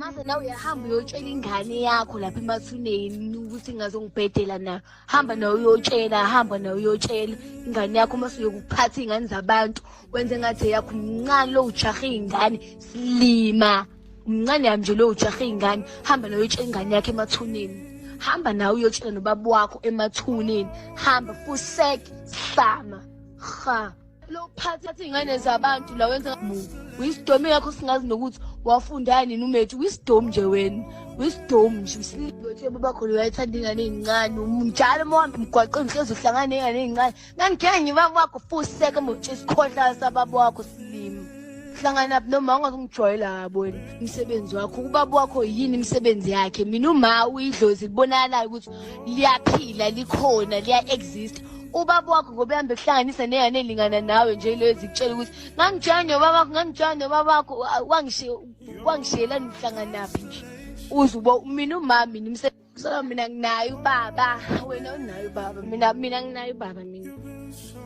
mase nawe uyahamba uyotshela ingane yakho lapha emathuneni ukuthi ingazongibhedela nayo. Hamba nawe uyotshela ingane yakho mase uyokuphatha iy'ngane zabantu wenze ngathi yakho mncane lo ujahe iy'ngane silima. Mncane yami nje lo ujahe iy'ngane. Hamba nawe uyotshela ingane yakho emathuneni. Hamba nawe uyotshela nobaba wakho emathuneni. Hamba fuseke hlama ha. Lo phatha iy'ngane zabantu la wenza wisdom yakho singazi nokuthi wafunda nini umethu. Wisdom nje wena, wisdom nje usilibothe babakho uyayithanda ingane ey'ncane. Njalo uma uhamba emgwaqeni hlezi uhlangana ney'ngane ey'ncane. Ngangigenge baba wakho fuseke mothe isikhohlakala sababa wakho silima. Hlangana noma ungazongijwayela yabo wena umsebenzi wakho. Ubaba wakho yini imisebenzi yakhe? Mina uma uyidlozi libonakalayo ukuthi liyaphila likhona liya-exist. Ubaba wakho ngoba uhambe kuhlanganisa ney'ngane elingana nawe nje lezi kutshela ukuthi ngangijane ubaba wakho wangishiyelani mhlanganaphi nje. Uzubo mina umami mina nginayo ubaba wena unayo ubaba mina nginayo ubaba mina.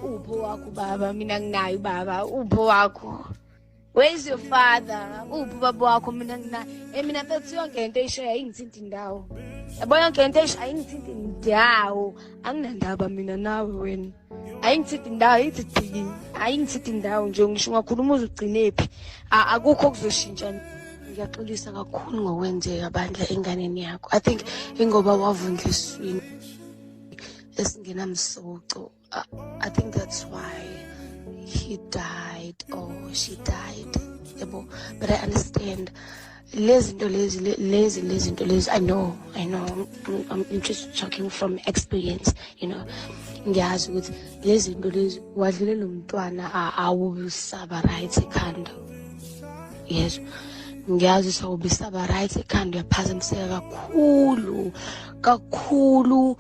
Upho wakho ubaba mina nginayo ubaba upho wakho. Where's your father? Upho ubaba wakho mina nginayo. Mina mfethu yonke into eyishoyo ayingithinti indawo. Yabo yonke into eyishoyo ayingithinti indawo. Anginandaba mina nawe wena. Ayingithinti indawo ayingithinti indawo nje ngisho ungakhuluma uzugcinephi. Akukho okuzoshintsha. Ngiyaxolisa kakhulu ngokwenzeka bandla enganeni yakho. I think ingoba wavundla eswini esingenamsoco. I think that's why he died or she died. Yabo, but I understand. Lezinto lezi I know. I'm just talking from experience, you know. Ngiyazi ukuthi lezinto lezi wadlulela umntwana awubisaba right ekhanda. Yes. Ngiyazi sawubisaba right ekhanda uyaphazamiseka kakhulu.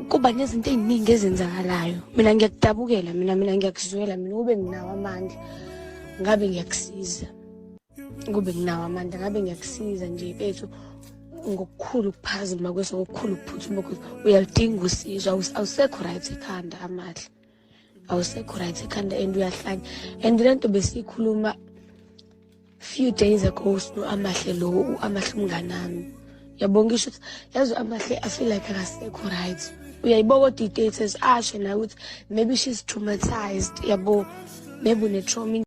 Kuba nezinto ey'ningi ezenzakalayo. Mina ngiyakudabukela mina ngiyakuzwela mina ube nginawo amandla ngabe ngiyakusiza. Kube nginawo amandla ngabe ngiyakusiza nje bethu ngokukhulu ukuphazima kweso ngokukhulu ukuphuthuma ukuthi uyalidinga usizo. Awusekho right ekhanda amahle. Awusekho right ekhanda and uyahlanya. And lento besiyikhuluma few days ago amahle umnganami. Yabo ngisho ukuthi yazi amahle I feel like akasekho right. Uyayiboka dictators ashe na ukuthi maybe she's traumatized. Yabo maybe une trauma